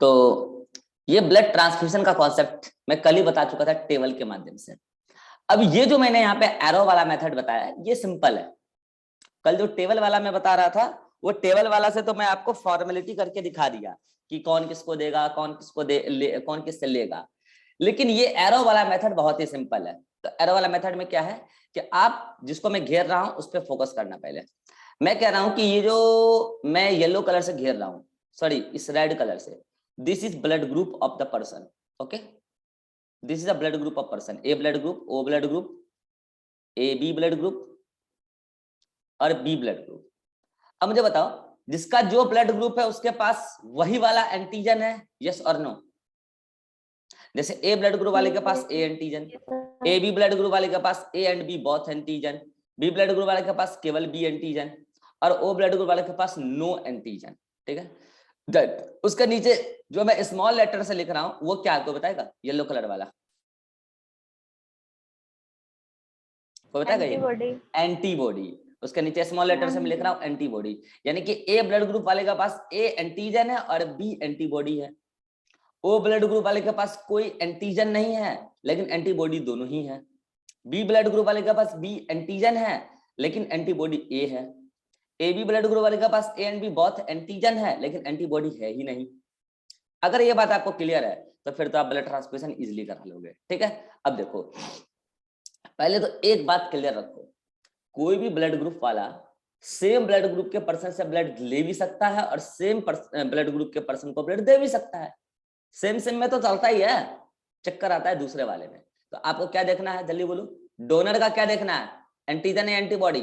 तो ये blood transfusion का कॉन्सेप्ट मैं कल ही बता चुका था टेबल के माध्यम से। अब ये जो मैंने यहाँ पे एरो वाला मेथड बताया ये सिंपल है। कल जो टेबल वाला मैं बता रहा था वो टेबल वाला से तो मैं आपको फॉर्मेलिटी करके दिखा दिया कि कौन किसको देगा, कौन किसको कौन किससे लेगा। लेकिन ये एरो वाला मेथड बहुत ही सिंपल है। तो एरो वाला मेथड में क्या है कि आप जिसको मैं घेर रहा हूं उस पर फोकस करना। पहले मैं कह रहा हूं कि ये जो मैं येलो कलर से घेर रहा हूं, सॉरी इस रेड कलर से, this is blood group of the person. Okay, this is a blood group of person. A blood group, O blood group, A B blood group और बी ब्लड ग्रुप। अब मुझे बताओ जिसका जो blood group है उसके पास वही वाला एंटीजन है, यस और नो? जैसे ए ब्लड ग्रुप वाले के पास A antigen, A B blood group वाले के पास A and B both antigen, B blood group वाले के पास केवल बी एंटीजन और ओ ब्लड ग्रुप वाले के पास नो एंटीजन। ठीक है, दैट उसके नीचे जो मैं स्मॉल लेटर से लिख रहा हूं वो क्या आपको बताएगा? येलो कलर वाला को बताएगा? एंटीबॉडी। एंटीबॉडी। उसके नीचे स्मॉल लेटर से मैं लिख रहा हूं एंटीबॉडी, यानी कि ए ब्लड ग्रुप वाले के पास ए एंटीजन है और बी एंटीबॉडी है। ओ ब्लड ग्रुप वाले के पास कोई एंटीजन नहीं है लेकिन एंटीबॉडी दोनों ही है। बी ब्लड ग्रुप वाले के पास बी एंटीजन है लेकिन एंटीबॉडी ए है। ए बी ब्लड ग्रुप वाले के पास A and B both antigen है लेकिन एंटीबॉडी है ही नहीं। अगर ये बात आपको क्लियर है तो फिर तो आप ब्लड ट्रांसफ्यूजन इजीली करा लोगे। ठीक है, अब देखो पहले तो एक बात क्लियर रखो, कोई भी ब्लड ग्रुप वाला सेम ब्लड ग्रुप के पर्सन से ब्लड ले भी सकता है और सेम ब्लड ग्रुप के पर्सन को ब्लड दे भी सकता है। सेम सेम में तो चलता ही है, चक्कर आता है दूसरे वाले में। तो आपको क्या देखना है जल्दी बोलो? डोनर का क्या देखना है, एंटीजन या एंटीबॉडी?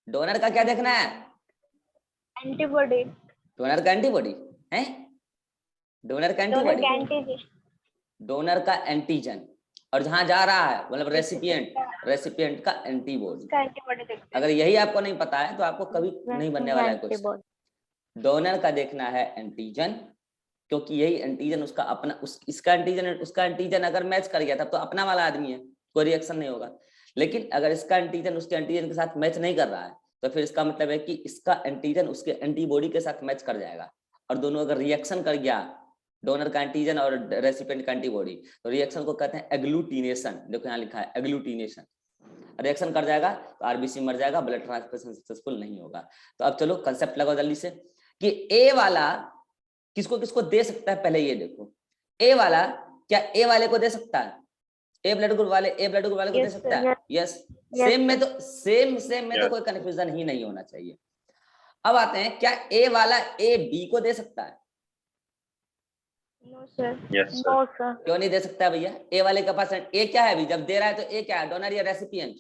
डोनर का क्या देखना है? एंटीबॉडी। डोनर का एंटीबॉडी है, डोनर का एंटीबॉडी, डोनर का एंटीजन और जहां जा रहा है मतलब रेसिपिएंट का एंटीबॉडी। अगर यही आपको नहीं पता है तो आपको कभी नहीं बनने वाला है कुछ। डोनर का देखना है एंटीजन, क्योंकि यही एंटीजन उसका अपना इसका एंटीजन उसका एंटीजन अगर मैच कर गया था तो अपना वाला आदमी है, कोई रिएक्शन नहीं होगा। लेकिन अगर इसका एंटीजन उसके एंटीजन के साथ मैच नहीं कर रहा है तो फिर इसका मतलब है कि इसका एंटीजन उसके एंटीबॉडी के साथ मैच कर जाएगा और दोनों अगर रिएक्शन कर गया, डोनर का एंटीजन और रेसिपिएंट का एंटीबॉडी, तो रिएक्शन को कहते हैं एग्लूटिनेशन। देखो यहाँ लिखा है एग्लूटिनेशन। रिएक्शन कर जाएगा तो आरबीसी मर जाएगा, ब्लड ट्रांसफ्यूजन सक्सेसफुल नहीं होगा। तो अब चलो कंसेप्ट लगाओ जल्दी से कि ए वाला किसको किसको दे सकता है। पहले ये देखो, ए वाला क्या ए वाले को दे सकता है? ए ब्लड ग्रुप वाले ए ब्लड ग्रुप वाले को दे सकता है? यस। सेम में तो सेम में तो कोई कंफ्यूजन ही नहीं होना चाहिए। अब आते हैं, क्या ए वाला ए बी को दे सकता है? No sir. No sir. क्यों नहीं दे सकता भैया? ए वाले के पास ए क्या है अभी, जब दे रहा है तो ए क्या है, डोनर या रेसिपिएंट?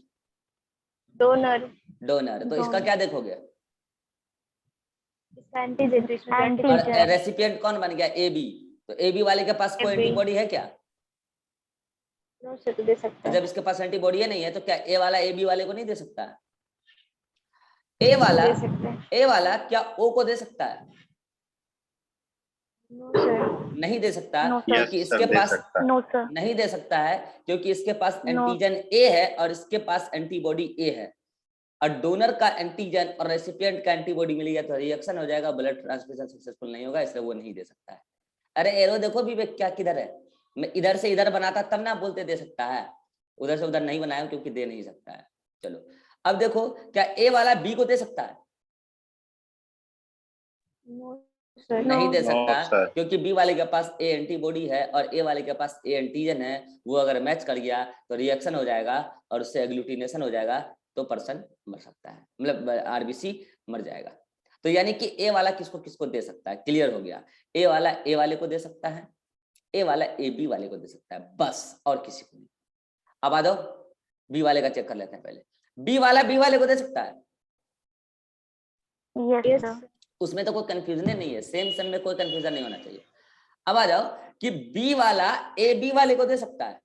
डोनर। डोनर। तो इसका क्या देखोगे? एंटीजन। रेसिपिएंट कौन बन गया? A B. तो ए बी वाले के पास कोई एंटीबॉडी है क्या? नो सर, तो दे सकता तो है। जब इसके पास एंटीबॉडी नहीं है तो क्या ए वाला ए बी वाले को नहीं दे सकता है? ए वाला क्या ओ को दे सकता है? No sir. नहीं दे सकता, No, sir. क्योंकि इसके पास नो सर। नहीं दे सकता है क्योंकि इसके पास एंटीजन ए है और इसके पास एंटीबॉडी ए है। और डोनर का एंटीजन और रेसिपिएंट का एंटीबॉडी मिल गया तो रिएक्शन हो जाएगा, ब्लड ट्रांसफ्यूजन सक्सेसफुल नहीं होगा, इसलिए वो नहीं दे सकता है। अरे एरो देखो विवेक क्या किधर है, मैं इधर से इधर बनाता तब ना बोलते दे सकता है, उधर से उधर नहीं बनाया क्योंकि दे नहीं सकता है। चलो अब देखो, क्या ए वाला बी को दे सकता है? नहीं दे सकता क्योंकि बी वाले के पास ए एंटीबॉडी है और ए वाले के पास ए एंटीजन है। वो अगर मैच कर गया तो रिएक्शन हो जाएगा और उससे एग्लूटिनेशन हो जाएगा तो पर्सन मर सकता है, मतलब आरबीसी मर जाएगा। तो यानी कि ए वाला किसको किसको दे सकता है? क्लियर हो गया, ए वाला ए वाले को दे सकता है, ए वाला ए बी वाले को दे सकता है, बस और किसी को नहीं। अब आ जाओ बी वाले का चेक कर लेते हैं पहले। बी वाला बी वाले को दे सकता है? Yes sir. उसमें तो कोई कंफ्यूजन नहीं है, सेम में कोई कंफ्यूजन नहीं होना चाहिए। अब आ जाओ कि बी वाला ए बी वाले को दे सकता है?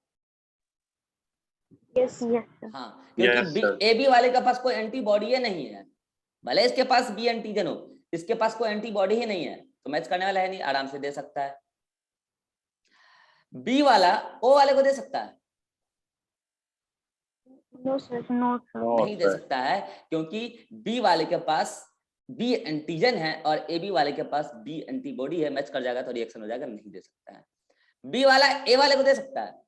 यस हाँ, क्योंकि ए बी वाले के पास कोई एंटीबॉडी नहीं है, भले इसके पास बी एंटीजन हो, इसके पास कोई एंटीबॉडी ही नहीं है तो मैच करने वाला है नहीं, आराम से दे सकता है। बी वाला ओ वाले को दे सकता है? No sir. No sir. नहीं दे सकता है क्योंकि बी वाले के पास बी एंटीजन है और ए बी वाले के पास बी एंटीबॉडी है, मैच कर जाएगा तो रिएक्शन हो जाएगा, नहीं दे सकता है। बी वाला ए वाले को दे सकता है?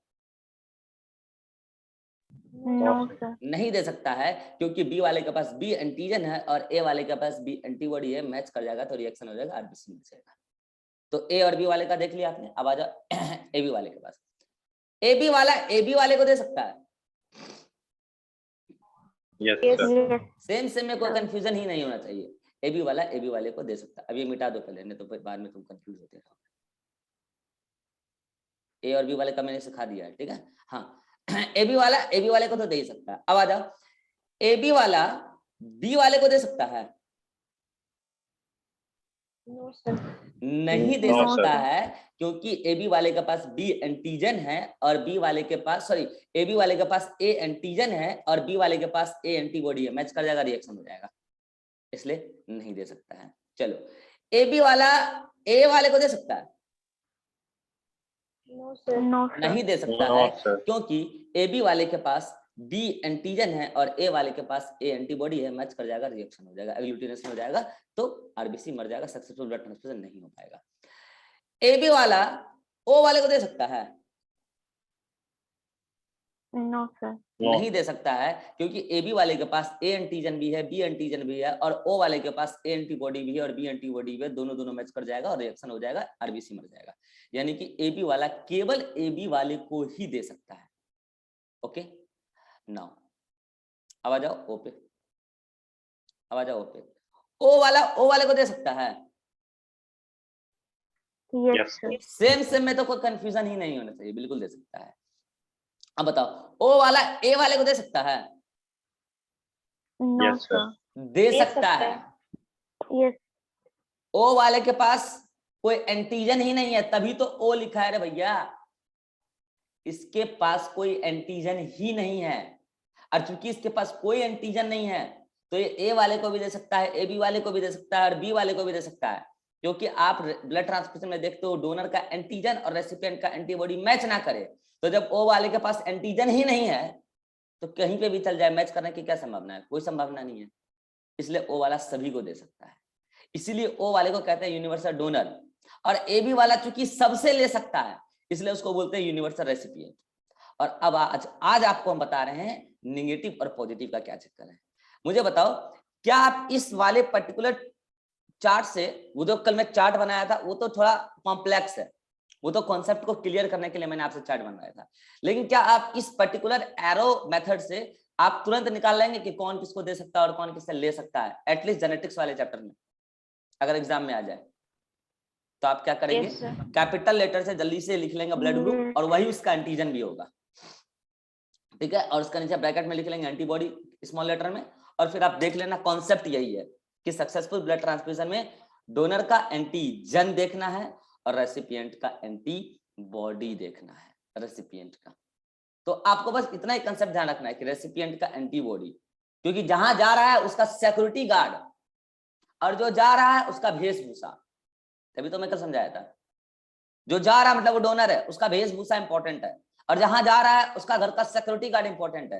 No sir. नहीं दे सकता है क्योंकि बी वाले के पास बी एंटीजन है और ए वाले के पास बी एंटीबॉडी है, मैच कर जाएगा तो रिएक्शन हो जाएगा, आरबीसी मिल जाएगा। तो ए और बी वाले का देख लिया आपने, अब आ जाओ ए बी वाले के पास। ए बी वाला ए बी वाले को दे सकता है? सेम सेम में कोई कंफ्यूजन ही नहीं होना चाहिए, ए बी वाला ए बी वाले को दे सकता है। अब ये मिटा दो पहले, नहीं तो फिर बाद में तुम कंफ्यूज होते रहो। ए और बी वाले का मैंने सिखा दिया है, ठीक है। हाँ, ए बी वाला ए बी वाले को तो दे ही सकता है। अब आ जाओ, ए बी वाला बी वाले को दे सकता है? No sir. नहीं दे सकता है क्योंकि ए बी वाले के पास बी एंटीजन है और बी वाले के पास ए बी वाले के पास ए एंटीजन है और बी वाले के पास ए एंटीबॉडी है, मैच कर जाएगा, रिएक्शन हो जाएगा, इसलिए नहीं दे सकता है। चलो, ए बी वाला ए वाले को दे सकता है? No sir. नहीं दे सकता है क्योंकि ए बी वाले के पास बी एंटीजन है और ए वाले के पास ए एंटीबॉडी है, मैच कर जाएगा, रिएक्शन हो जाएगा, एग्लूटिनेशन हो जाएगा, तो आरबीसी मर जाएगा, सक्सेसफुल ब्लड ट्रांसफ्यूजन नहीं हो पाएगा। ए बी वाला ओ वाले को दे सकता है? No sir. नहीं दे सकता है क्योंकि ए बी वाले के पास ए एंटीजन भी है, बी एंटीजन भी है और ओ वाले के पास ए एंटीबॉडी भी है और बी एंटीबॉडी भी है, दोनों दोनों मैच कर जाएगा और रिएक्शन हो जाएगा, आरबीसी मर जाएगा। यानी कि ए बी वाला केवल ए बी वाले को ही दे सकता है। ओके, नाउ अब आ जाओ ओ पे, अब आ जाओ ओ पे। ओ वाले को दे सकता है? Yes sir. सेम सेम में तो कोई कंफ्यूजन ही नहीं होना चाहिए, बिल्कुल दे सकता है। अब बताओ, ओ वाला ए वाले को दे सकता है? No sir. दे सकता है। यस। ओ वाले के पास कोई एंटीजन ही नहीं है, तभी तो ओ लिखा है रे भैया, इसके पास कोई एंटीजन ही नहीं है और चूंकि इसके पास कोई एंटीजन नहीं है तो ये ए वाले को भी दे सकता है, ए बी वाले को भी दे सकता है और बी वाले को भी दे सकता है। क्योंकि आप ब्लड ट्रांसफ्यूजन में देखते हो डोनर का एंटीजन और रेसिपिएंट का एंटीबॉडी मैच ना करे, तो जब ओ वाले के पास एंटीजन ही नहीं है तो कहीं पे भी चल जाए, मैच करने की क्या संभावना है? कोई संभावना नहीं है, इसलिए ओ वाला सभी को दे सकता है। इसीलिए ओ वाले को कहते हैं यूनिवर्सल डोनर और ए बी वाला चूंकि सबसे ले सकता है इसलिए उसको बोलते हैं यूनिवर्सल रेसिपिएंट। और अब आज आपको हम बता रहे हैं नेगेटिव और पॉजिटिव का क्या चक्कर है। मुझे बताओ, क्या आप इस वाले पर्टिकुलर चार्ट से, वो जो कल मैं चार्ट बनाया था वो तो थोड़ा कॉम्प्लेक्स है, वो तो कॉन्सेप्ट को क्लियर करने के लिए मैंने आपसे चार्ट बनवाया था, लेकिन क्या आप इस पर्टिकुलर एरो मेथड से आप तुरंत निकाल लेंगे कि कौन किसको दे सकता है और कौन किससे ले सकता है? एटलीस्ट जेनेटिक्स वाले चैप्टर में अगर एग्जाम में आ जाए तो आप क्या करेंगे? कैपिटल लेटर से जल्दी से लिख लेंगे ब्लड ग्रुप और वही उसका एंटीजन भी होगा, ठीक है, और उसका नीचे ब्रैकेट में लिख लेंगे एंटीबॉडी स्मॉल लेटर में, और फिर आप देख लेना कॉन्सेप्ट यही है कि सक्सेसफुल ब्लड ट्रांसफ्यूजन में डोनर का एंटीजन देखना है और रेसिपिएंट का एंटीबॉडी देखना है, रेसिपिएंट का। तो आपको बस इतना ही कंसेप्ट ध्यान रखना है कि रेसिपिएंट का एंटीबॉडी, क्योंकि जहां जा रहा है उसका सिक्योरिटी गार्ड और जो जा रहा है उसका वेशभूषा, तभी तो मैं कल समझाया था, जो जा रहा है मतलब वो डोनर है, उसका वेशभूषा इंपॉर्टेंट है, और जहां जा रहा है उसका घर का सिक्योरिटी गार्ड इंपॉर्टेंट है।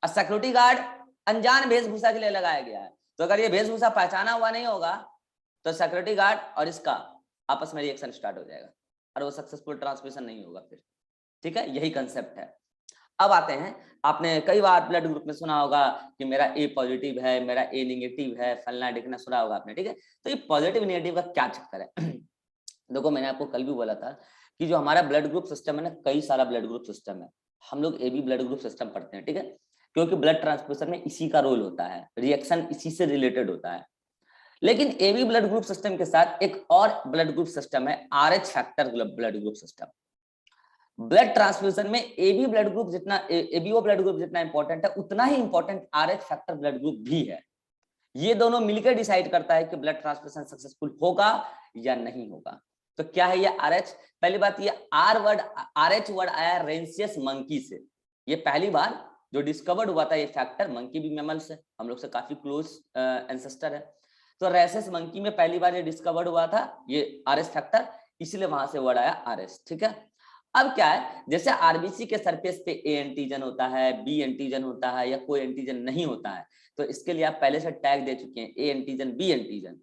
और सिक्योरिटी गार्ड अनजान वेशभूषा के लिए लगाया गया है, तो अगर ये वेशभूषा पहचाना हुआ नहीं होगा तो सिक्योरिटी गार्ड और इसका आपस में रिएक्शन स्टार्ट हो जाएगा और वो सक्सेसफुल ट्रांसमिशन नहीं होगा फिर, ठीक है, यही कंसेप्ट है। अब आते हैं, आपने कई बार ब्लड ग्रुप में सुना होगा कि मेरा ए पॉजिटिव है, मेरा ए नेगेटिव है, फलना ढिकना सुना होगा आपने, ठीक है। तो ये पॉजिटिव नेगेटिव का क्या चक्कर है? देखो, मैंने आपको कल भी बोला था कि जो हमारा ब्लड ग्रुप सिस्टम है ना, कई सारा ब्लड ग्रुप सिस्टम है, हम लोग A B blood group system पढ़ते हैं, ठीक है, क्योंकि ब्लड ट्रांसफ्यूजन में इसी का रोल होता है, रिएक्शन इसी से रिलेटेड होता है। लेकिन A B blood group system के साथ एक और ब्लड ग्रुप सिस्टम है, RH factor blood group system. Blood transfusion में एबी ब्लड ग्रुप जितना, एबीओ ब्लड ग्रुप जितना इंपॉर्टेंट है, उतना ही important RH factor blood group भी है। ये दोनों मिलकर डिसाइड करता है कि ब्लड ट्रांसफ्यूजन सक्सेसफुल होगा या नहीं होगा। तो क्या है ये RH? पहली बात, ये RH वर्ड आया रेंसियस मंकी से, ये पहली बार जो डिस्कवर्ड हुआ था ये फैक्टर, मंकी भी मैमल्स है, हम लोग से काफी क्लोज एंसेस्टर है, तो रेंसियस मंकी में पहली बार ये डिस्कवर्ड हुआ था ये RH फैक्टर, इसलिए वहां से वर्ड आया RH, ठीक है। अब क्या है, जैसे आरबीसी के सरफेस पे ए एंटीजन होता है, बी एंटीजन होता है, या कोई एंटीजन नहीं होता है, तो इसके लिए आप पहले से टैग दे चुके हैं, ए एंटीजन, बी एंटीजन,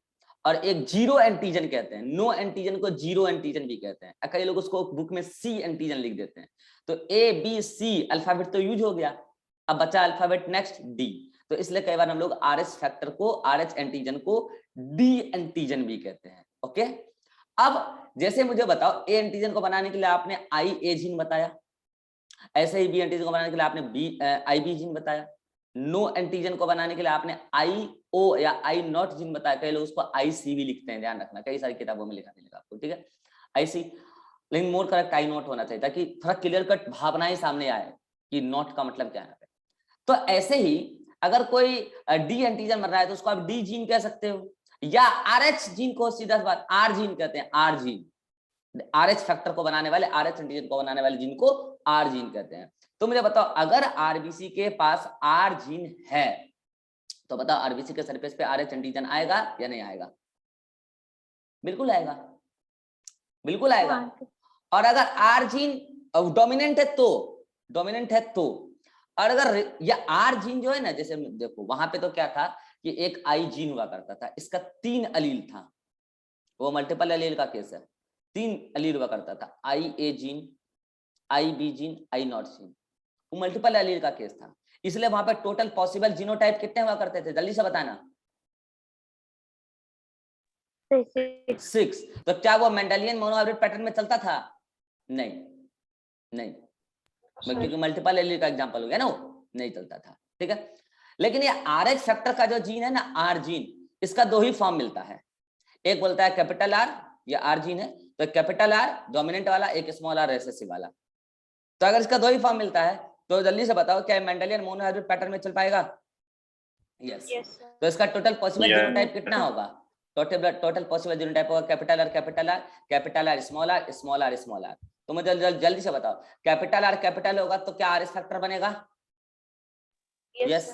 और एक जीरो एंटीजन कहते हैं। नो एंटीजन को जीरो एंटीजन भी कहते हैं। कई लोग उसको बुक में सी एंटीजन लिख देते हैं। तो ए बी सी अल्फाबेट तो यूज हो गया, अब बचा अल्फाबेट नेक्स्ट डी। तो इसलिए कई बार हम लोग आर एच फैक्टर को, आर एच एंटीजन को डी एंटीजन भी कहते हैं। ओके, अब जैसे मुझे बताओ, ए एंटीजन को बनाने के लिए आपने आई ए जीन बताया, ऐसे ही बी एंटीजन को बनाने के लिए आपने बी आई बी जीन बताया। नो एंटीजन को बनाने के लिए आपने आई ओ या आई नॉट जीन बताया। कई लोग उसको आई सी भी लिखते हैं, ध्यान रखना, कई सारी किताबों में लिखा मिलेगा आपको, ठीक है, आई सी, लेकिन मोर करेक्ट आई नॉट होना चाहिए, ताकि थोड़ा क्लियर कट भावनाएं सामने आए कि नॉट का मतलब क्या है। तो ऐसे ही अगर कोई डी एंटीजन बन रहा है तो उसको आप डी जीन कह सकते हो, या आर एच जीन को सीधा बात आर जीन कहते हैं, R gene, R H factor को बनाने वाले, आर एच एंटीजन को बनाने वाले जीन को आर जीन कहते हैं। तो मुझे बताओ, अगर आरबीसी के पास आर जीन है तो बताओ आरबीसी के सरफेस पे आर एच एंटीजन आएगा या नहीं आएगा? बिल्कुल आएगा, बिल्कुल आएगा। और अगर आर जीन डोमिनेंट है तो, डोमिनेंट है तो, और अगर या आर जीन जो है ना, जैसे देखो वहां पे तो क्या था कि एक आई जीन हुआ करता था, इसका 3 अलील था, वो मल्टीपल अलील का केस है, 3 अलील हुआ करता था, I A gene, I B gene, I naught gene, वो मल्टीपल अलील का केस था। इसलिए वहां पे टोटल पॉसिबल जीनोटाइप कितने हुआ करते थे, जल्दी से बताना? 6। तो क्या वो मेंडेलियन मोनोहाइब्रिड पैटर्न में चलता था? नहीं, नहीं, क्योंकि मल्टीपल एलील का एग्जांपल हो गया ना, वो नहीं चलता था, ठीक है। लेकिन ये आर एच फैक्टर का जो जीन है ना, आर जीन, इसका 2 ही फॉर्म मिलता है, एक बोलता है कैपिटल आर, ये आर जीन है, तो कैपिटल आर डोमिनेंट वाला, एक स्मॉल आर रिसेसिव वाला। तो अगर इसका 2 ही फॉर्म मिलता है तो जल्दी से बताओ क्या मेंडेलियन मोनोहाइब्रिड पैटर्न में चल पाएगा? यस। तो इसका टोटल पॉसिबल जीनोटाइप कितना होगा? टोटल पॉसिबल जीनोटाइप होगा capital R, capital R, capital R, small R, small R, small R. तो मुझे जल्दी से बताओ, कैपिटल आर कैपिटल होगा तो क्या आर एस फैक्टर बनेगा? यस।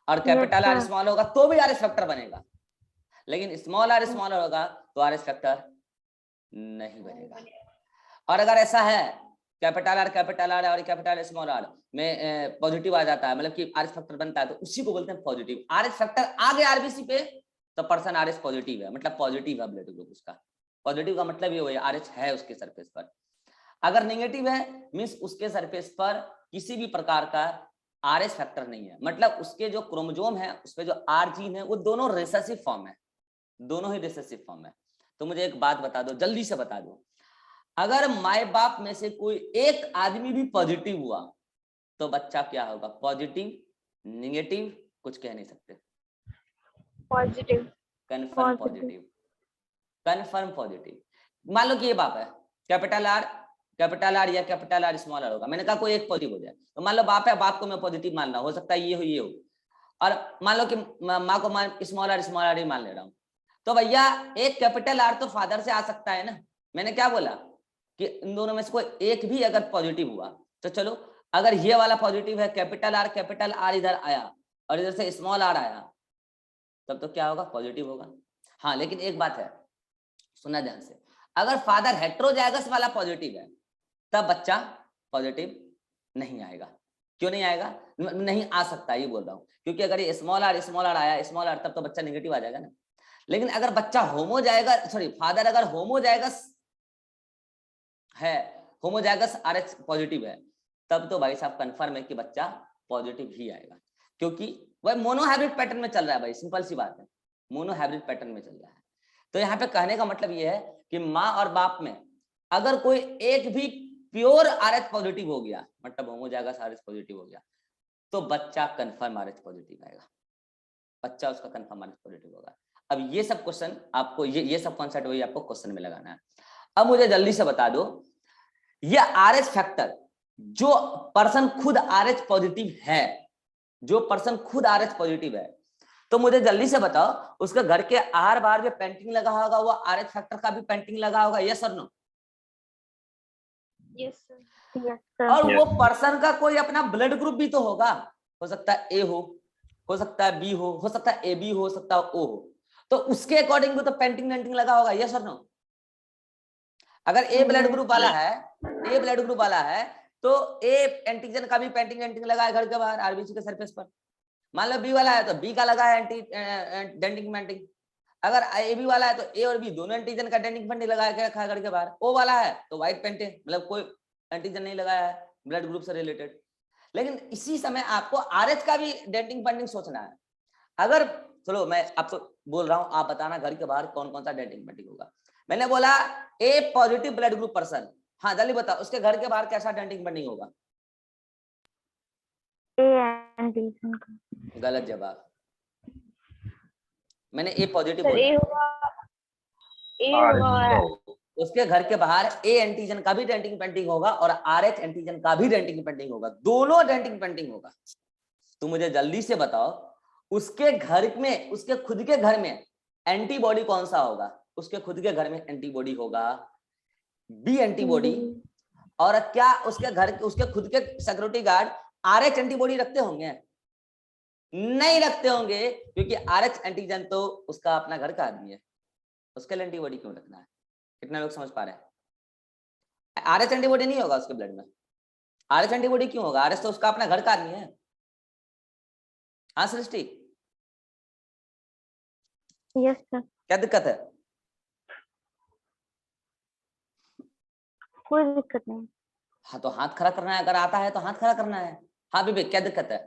और कैपिटल आर स्मॉल होगा तो भी आर एस फैक्टर बनेगा, लेकिन स्मॉल आर होगा तो आर एस फैक्टर नहीं बनेगा। और अगर ऐसा है कैपिटल आर और कैपिटल स्मॉल आर में पॉजिटिव आ जाता है, मतलब कि आर एस फैक्टर बनता है, तो उसी को बोलते हैं पॉजिटिव। आर एस फैक्टर आ गया आरबीसी पे तो पर्सन आर एस पॉजिटिव है, मतलब पॉजिटिव है ब्लड ग्रुप उसका। पॉजिटिव का मतलब ये हुआ आर एच है उसके सरफेस पर। अगर नेगेटिव है मींस उसके सरफेस पर किसी भी प्रकार का आर एस फैक्टर नहीं है, मतलब उसके जो क्रोमोसोम है उसपे जो आर जीन है वो दोनों रिसेसिव फॉर्म है, दोनों ही रिसेसिव फॉर्म है। तो मुझे एक बात बता दो, जल्दी से बता दो, अगर माए बाप में से कोई एक आदमी भी पॉजिटिव हुआ तो बच्चा क्या होगा? पॉजिटिव, नेगेटिव, कुछ कह नहीं सकते, positive, confirm positive, confirm positive. मान लो कि ये बाप है, कैपिटल आर या कैपिटल आर स्मॉल आर होगा, मैंने कहा कोई एक पॉजिटिव हो जाए, तो मान लो बाप है, बाप को मैं पॉजिटिव मान रहा हूं, हो सकता है ये हो, और मान लो कि माँ को मान स्मॉल आर ही मान ले रहा हूं, तो भैया एक कैपिटल आर तो फादर से आ सकता है ना। मैंने क्या बोला कि इन दोनों में से कोई एक भी अगर पॉजिटिव हुआ तो चलो, अगर ये वाला पॉजिटिव है, कैपिटल आर इधर आया और इधर से स्मॉल आर आया, तब तो क्या होगा? पॉजिटिव होगा। हाँ, लेकिन एक बात है, सुनना ध्यान से, अगर फादर हेट्रोजाइगस वाला पॉजिटिव है तब बच्चा पॉजिटिव नहीं आएगा। क्यों नहीं आएगा? नहीं आ सकता, ये बोल रहा हूं, क्योंकि अगर ये स्मॉल आर आया, स्मॉल आर, तब तो बच्चा नेगेटिव आ जाएगा ना। लेकिन अगर बच्चा होमोजाइगस, सॉरी फादर अगर होमोजाइगस है, होमोजाइगस आरएच पॉजिटिव है, तब तो भाई साहब कंफर्म है कि बच्चा पॉजिटिव ही आएगा, क्योंकि वह मोनोहाइब्रिड पैटर्न में चल रहा है भाई, सिंपल सी बात है, मोनोहाइब्रिड पैटर्न में चल रहा है। तो यहाँ पे कहने का मतलब ये है कि माँ और बाप में अगर कोई एक भी प्योर आरएच पॉजिटिव हो गया, मतलब होमोजाइगस आरएच पॉजिटिव हो गया, तो बच्चा कंफर्म आरएच पॉजिटिव आएगा, बच्चा उसका कंफर्म आरएच पॉजिटिव होगा। अब ये सब क्वेश्चन आपको, ये सब कॉन्सेप्ट वही आपको क्वेश्चन में लगाना है। अब मुझे जल्दी से बता दो, ये आरएच फैक्टर जो पर्सन खुद आरएच पॉजिटिव है, जो पर्सन खुद आरएच पॉजिटिव है, तो मुझे जल्दी से बताओ उसके घर के आहार बार में पेंटिंग लगा होगा, वो आरएच फैक्टर का भी पेंटिंग लगा होगा, यस और नो? यस और वो पर्सन का कोई अपना ब्लड ग्रुप भी तो होगा, हो सकता है ए हो सकता है बी हो सकता है ए बी हो सकता है ओ हो, तो उसके अकॉर्डिंग भी तो पेंटिंग लगा होगा, यस और नो? अगर ए ब्लड ग्रुप वाला है, ए ब्लड ग्रुप वाला है तो ए एंटीजन का भी पेंटिंग लगा है घर के बाहर आरबीसी के सरफेस पर। मान लो बी वाला है तो बी का लगा है डेंटिंग पेंटिंग। अगर ए बी वाला है तो ए और बी दोनों एंटीजन का डेंटिंग पेंटिंग लगा के रखा है घर के बाहर। ओ वाला है तो व्हाइट पेंटिंग, मतलब कोई एंटीजन नहीं लगाया है ब्लड ग्रुप से रिलेटेड। लेकिन इसी समय आपको आरएच का भी डेंटिंग पेंटिंग सोचना है। अगर चलो मैं आपको बोल रहा हूं, आप बताना घर के बाहर कौन कौन सा डेंटिंग पेंटिंग होगा। मैंने बोला ए पॉजिटिव ब्लड ग्रुप पर्सन, हाँ जल्दी बताओ उसके घर के बाहर कैसा डेंटिंग पेंटिंग होगा? ए एंटीजन का। गलत जवाब। मैंने ए पॉजिटिव सर बोला, ए होगा उसके घर के बाहर ए एंटीजन का भी डेंटिंग पेंटिंग होगा और आरएच एंटीजन का भी डेंटिंग पेंटिंग होगा, दोनों डेंटिंग पेंटिंग होगा। तो मुझे जल्दी से बताओ उसके घर में, उसके खुद के घर में एंटीबॉडी कौन सा होगा? उसके खुद के घर में एंटीबॉडी होगा बी एंटीबॉडी। और क्या उसके घर, उसके खुद के सिक्योरिटी गार्ड आरएच एंटीबॉडी रखते होंगे? नहीं रखते होंगे, क्योंकि आरएच एंटीजन तो उसका अपना घर का आदमी है, उसके लिए एंटीबॉडी क्यों रखना है? कितने लोग समझ पा रहे हैं? आरएच एंटीबॉडी नहीं होगा उसके ब्लड में। आरएच एंटीबॉडी क्यों होगा? आरएच तो उसका अपना घर का आदमी है। हाँ सृष्टि, यस सर। क्या दिक्कत है? कोई दिक्कत नहीं। हाँ तो हाथ खड़ा करना है, अगर आता है तो हाथ खड़ा करना है। हाँ विवेक क्या दिक्कत है?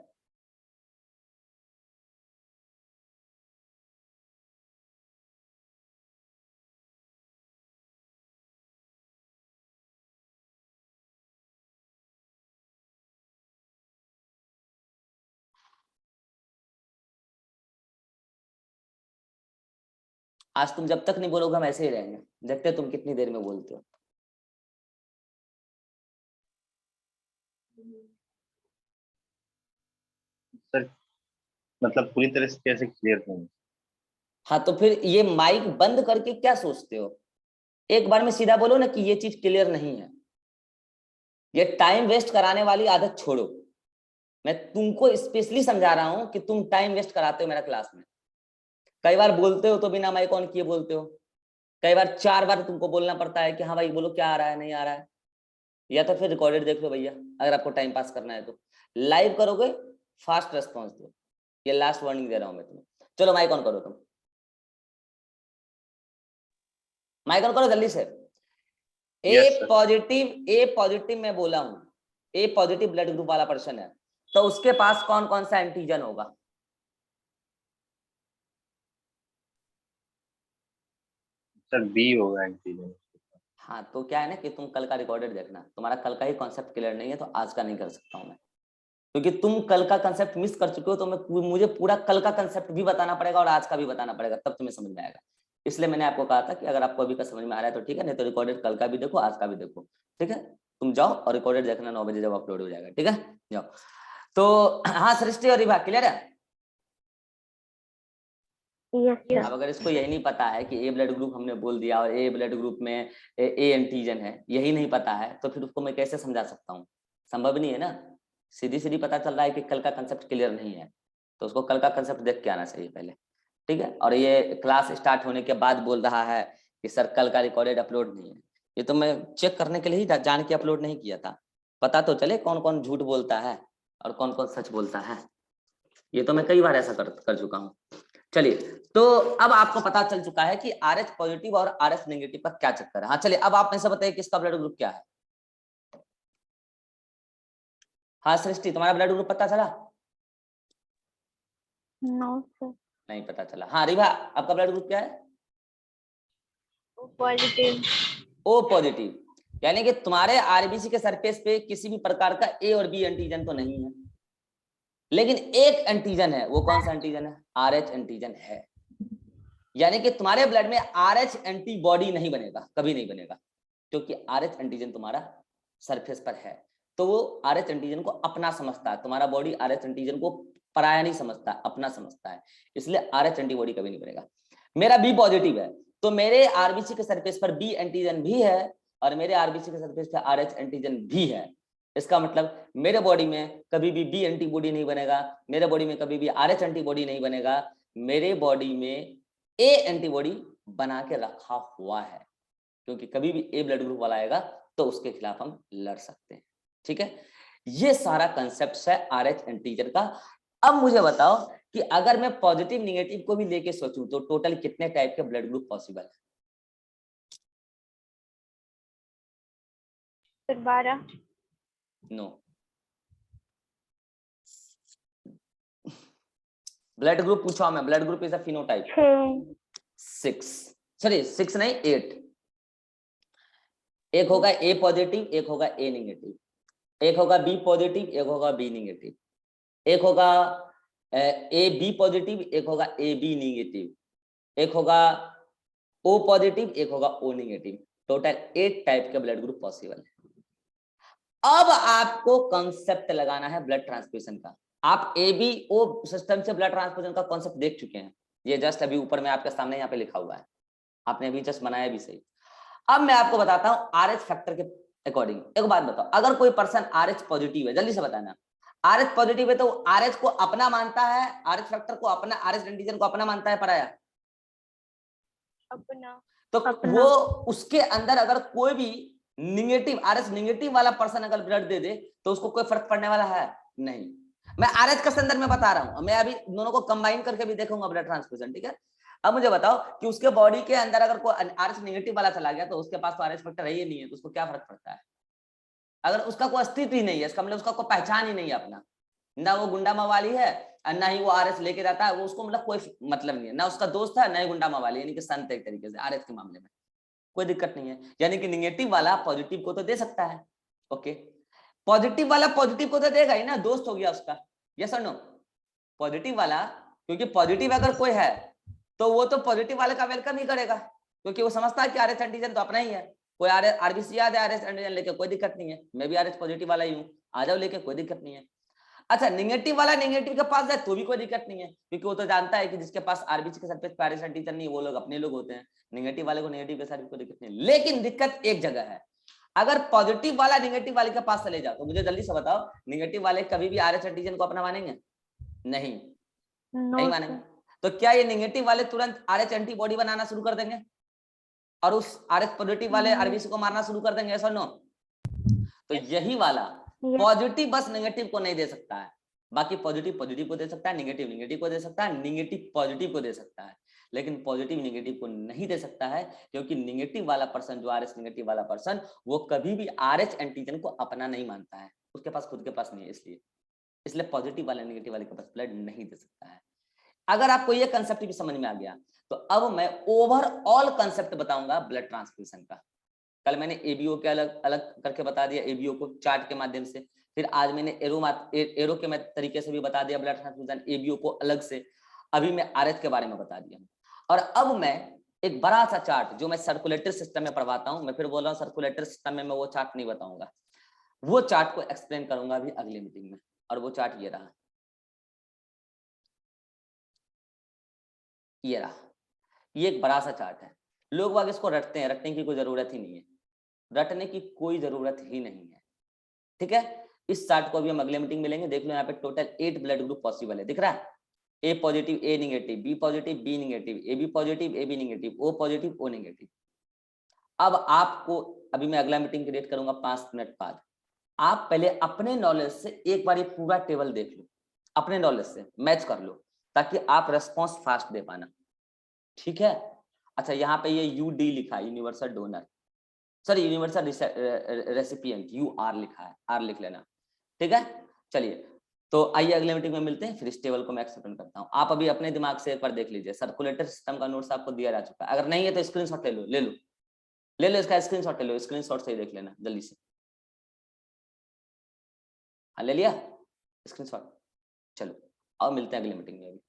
आज तुम जब तक नहीं बोलोगे हम ऐसे ही रहेंगे, देखते तुम कितनी देर में बोलते हो। सर मतलब पूरी तरह से कैसे क्लियर करूं? हाँ तो फिर ये माइक बंद करके क्या सोचते हो? एक बार में सीधा बोलो ना कि ये चीज क्लियर नहीं है। ये टाइम वेस्ट कराने वाली आदत छोड़ो। मैं तुमको स्पेशली समझा रहा हूं कि तुम टाइम वेस्ट कराते हो मेरा क्लास में। कई बार बोलते हो तो बिना माइक ऑन किए बोलते हो, कई बार 4 बार तुमको बोलना पड़ता है कि हाँ भाई बोलो क्या आ रहा है नहीं आ रहा है। या तो फिर रिकॉर्डेड देख लो भैया, अगर आपको टाइम पास करना है तो। लाइव करोगे फास्ट रेस्पॉन्स दो, ये लास्ट वार्निंग दे रहा हूं मैं तुम्हें। चलो माइक ऑन करो, तुम माइक ऑन करो जल्दी से। ए पॉजिटिव मैं बोला हूं, ए पॉजिटिव ब्लड ग्रुप वाला पर्सन है तो उसके पास कौन कौन सा एंटीजन होगा? सर बी होगा एंटीजन। हाँ तो क्या है ना कि तुम कल का रिकॉर्डेड देखना, तुम्हारा कल का ही कॉन्सेप्ट क्लियर नहीं है तो आज का नहीं कर सकता हूं मैं, क्योंकि तुम कल का कंसेप्ट मिस कर चुके हो। तो मुझे पूरा कल का कंसेप्ट भी बताना पड़ेगा और आज का भी बताना पड़ेगा, तब तुम्हें समझ में आएगा। इसलिए मैंने आपको कहा था कि अगर आपको अभी का समझ में आ रहा है तो ठीक है, नहीं तो रिकॉर्डेड कल का भी देखो आज का भी देखो, ठीक है। तुम जाओ और रिकॉर्डेड देखना 9 बजे जब अपलोड हो जाएगा, ठीक है जाओ। तो हाँ सृष्टि और रिभा क्लियर है? यस अब अगर इसको यही नहीं पता है कि ए ब्लड ग्रुप हमने बोल दिया और ए ब्लड ग्रुप में ए एंटीजन है, यही नहीं पता है तो फिर उसको मैं कैसे समझा सकता हूँ? संभव नहीं है ना। सीधी पता चल रहा है कि कल का कंसेप्ट क्लियर नहीं है, तो उसको कल का कंसेप्ट देख के आना चाहिए पहले, ठीक है। और ये क्लास स्टार्ट होने के बाद बोल रहा है कि सर कल का रिकॉर्डेड अपलोड नहीं है, ये तो मैं चेक करने के लिए ही जान के अपलोड नहीं किया था, पता तो चले कौन कौन झूठ बोलता है और कौन कौन सच बोलता है। ये तो मैं कई बार ऐसा कर चुका हूँ। चलिए तो अब आपको पता चल चुका है कि आरएच पॉजिटिव और आरएच नेगेटिव का क्या चक्कर है। हाँ चलिए अब आप में से बताइए किसका ब्लड ग्रुप क्या है? हाँ सृष्टि तुम्हारा ब्लड ग्रुप पता चला? No sir. नहीं पता चला। हाँ रिभा आपका ब्लड ग्रुप क्या है? पॉजिटिव। ओ पॉजिटिव, यानी कि तुम्हारे आरबीसी के सरफेस पे किसी भी प्रकार का ए और बी एंटीजन तो नहीं है, लेकिन एक एंटीजन है। वो कौन सा एंटीजन है? आरएच एंटीजन है। यानी कि तुम्हारे ब्लड में आरएच एंटीबॉडी नहीं बनेगा, कभी नहीं बनेगा, क्योंकि आरएच एंटीजन तुम्हारा सरफेस पर है। तो वो आरएच एंटीजन को अपना समझता है, तुम्हारा बॉडी आरएच एंटीजन को पराया नहीं समझता, अपना समझता है, इसलिए आरएच एंटीबॉडी कभी नहीं बनेगा। मेरा बी पॉजिटिव है तो मेरे आरबीसी के सरफेस पर बी एंटीजन भी है और मेरे आरबीसी के सरफेस पर आरएच एंटीजन भी है। इसका मतलब मेरे बॉडी में कभी भी बी एंटीबॉडी नहीं बनेगा, मेरे बॉडी में कभी भी आरएच एंटीबॉडी नहीं बनेगा, मेरे बॉडी में ए एंटीबॉडी बना के रखा हुआ है, क्योंकि कभी भी ए ब्लड ग्रुप वाला आएगा तो उसके खिलाफ हम लड़ सकते हैं। ठीक है, ये सारा कंसेप्ट है RH एंटीजन का। अब मुझे बताओ कि अगर मैं पॉजिटिव निगेटिव को भी लेके सोचूं तो टोटल कितने टाइप के ब्लड ग्रुप पॉसिबल है? सर 12। नो, ब्लड ग्रुप पूछा मैं, blood group is a phenotype. 6, sorry 6 नहीं 8। एक होगा ए पॉजिटिव, एक होगा ए नेगेटिव, एक होगा बी पॉजिटिव, एक होगा बी नेगेटिव, एक होगा ए बी पॉजिटिव, एक होगा ए बी नेगेटिव, एक होगा ओ पॉजिटिव, एक होगा ओ नेगेटिव। टोटल 8 टाइप के ब्लड ग्रुप पॉसिबल है। अब आपको कॉन्सेप्ट लगाना है ब्लड ट्रांसफ्यूजन का। आप ABO सिस्टम से ब्लड ट्रांसफ्यूजन का कॉन्सेप्ट देख चुके हैं, ये जस्ट अभी ऊपर में आपके सामने यहाँ पे लिखा हुआ है, आपने अभी जस्ट बनाया भी सही। अब मैं आपको बताता हूँ RH फैक्टर के अकॉर्डिंग। एक बात बताओ, अगर कोई पर्सन RH पॉजिटिव है, जल्दी से बताना, RH पॉजिटिव है तो RH को अपना मानता है, RH फैक्टर को अपना, RH एंटीजन को अपना मानता है पराया? अपना। तो अपना। वो उसके अंदर अगर कोई भी निगेटिव RH निगेटिव वाला पर्सन अगर ब्लड दे दे तो उसको कोई फर्क पड़ने वाला है नहीं। मैं RH के संदर्भ में बता रहा हूं, मैं अभी दोनों को कंबाइन करके भी देखूंगा ब्लड ट्रांसफ्यूजन। ठीक है, अब मुझे बताओ कि उसके बॉडी के अंदर अगर कोई RH नेगेटिव वाला चला गया तो उसके पास तो RH फैक्टर है ही नहीं है, तो उसको क्या फर्क पड़ता है? अगर उसका कोई अस्तित्व ही नहीं है, इसका मतलब उसका कोई पहचान ही नहीं है अपना, ना वो गुंडा मवाली है और ना ही वो RH लेके जाता है, वो उसको मतलब कोई मतलब नहीं है, ना उसका दोस्त है ना ही गुंडा मवाली, यानी कि संत एक तरीके से RH के मामले में कोई दिक्कत नहीं है। यानी कि निगेटिव वाला पॉजिटिव को तो दे सकता है, ओके, पॉजिटिव वाला पॉजिटिव को तो देगा ही ना, दोस्त हो गया उसका, यस और नो? पॉजिटिव वाला, क्योंकि पॉजिटिव अगर कोई है तो वो तो पॉजिटिव वाले का वेलकम ही करेगा, क्योंकि वो समझता है कि RH एंटीजन तो अपना ही है। कोई RBC याद है RH एंटीजन लेके, कोई दिक्कत नहीं है, मैं भी RH पॉजिटिव वाला ही हूँ, आ जाओ लेके, कोई दिक्कत नहीं है। अच्छा, निगेटिव वाला नेगेटिव के पास जाए तो भी कोई दिक्कत नहीं है, क्योंकि वो तो जानता है कि जिसके पास RBC के सरफेस पे RH एंटीजन नहीं, वो लोग अपने लोग होते हैं, निगेटिव वाले को नेगेटिव के साथ कोई दिक्कत नहीं। लेकिन दिक्कत एक जगह है, अगर पॉजिटिव वाला नेगेटिव वाले के पास चले जाओ तो मुझे जल्दी से बताओ, निगेटिव वाले कभी भी RH एंटीजन को अपना मानेंगे? नहीं, नहीं मानेंगे। तो क्या ये नेगेटिव वाले तुरंत RH एंटीबॉडी बनाना शुरू कर देंगे और उस RH पॉजिटिव वाले RBC को मारना शुरू कर देंगे, ऐसा नो? तो यही वाला पॉजिटिव बस नेगेटिव को नहीं दे सकता है, बाकी पॉजिटिव पॉजिटिव को दे सकता है, निगेटिव निगेटिव को दे सकता है, निगेटिव पॉजिटिव को दे सकता है, लेकिन पॉजिटिव निगेटिव को नहीं दे सकता है, क्योंकि निगेटिव वाला पर्सन, जो RH निगेटिव वाला पर्सन, वो कभी भी RH एंटीजन को अपना नहीं मानता है, उसके पास खुद के पास नहीं है, इसलिए पॉजिटिव वाले नेगेटिव वाले के पास ब्लड नहीं दे सकता है। अगर आपको ये कंसेप्ट भी समझ में आ गया तो अब मैं ओवरऑल कंसेप्ट बताऊंगा ब्लड ट्रांसफ्यूजन का। कल मैंने ABO के अलग अलग करके बता दिया, ABO को चार्ट के माध्यम से, फिर आज मैंने एरो के तरीके से भी बता दिया ब्लड ट्रांसफ्यूजन, ABO को अलग से, अभी मैं RH के बारे में बता दिया। और अब मैं एक बड़ा सा चार्ट जो मैं सर्कुलेटरी सिस्टम में पढ़वाता हूं, मैं फिर बोल रहा हूँ सर्कुलेटरी सिस्टम में मैं वो चार्ट नहीं बताऊंगा, वो चार्ट को एक्सप्लेन करूंगा अभी अगली मीटिंग में। और वो चार्ट ये रहा, ये रहा, ये एक बड़ा सा चार्ट है। लोग बाग इसको रटते हैं, रटने की कोई जरूरत ही नहीं है, रटने की कोई जरूरत ही नहीं है। ठीक है, इस चार्ट को अभी हम अगले मीटिंग में लेंगे। देख लो यहाँ पे टोटल 8 ब्लड ग्रुप पॉसिबल है, दिख रहा है? A positive, A negative, B positive, B negative, A B positive, A B negative, O positive, O negative. अब आपको, अभी मैं अगला मीटिंग की डेट करूंगा 5 मिनट बाद, आप पहले अपने नॉलेज से एक बार ये पूरा टेबल देख लो, अपने नॉलेज से मैच कर लो, ताकि आप रेस्पॉन्स फास्ट दे पाना। ठीक है, अच्छा यहाँ पे ये UD लिखा है, universal donor, sorry universal recipient, UR लिखा है, R लिख लेना। ठीक है, चलिए तो आइए अगले मीटिंग में मिलते हैं, फिर इस टेबल को मैं एक्सप्लेन करता हूँ। आप अभी अपने दिमाग से एक बार देख लीजिए, सर्कुलेटर सिस्टम का नोट्स आपको दिया जा चुका है, अगर नहीं है तो स्क्रीनशॉट ले लो, ले लो इसका स्क्रीनशॉट ले लो, स्क्रीनशॉट से ही देख लेना जल्दी से। हाँ ले लिया स्क्रीनशॉट, चलो और मिलते हैं अगली मीटिंग में। अभी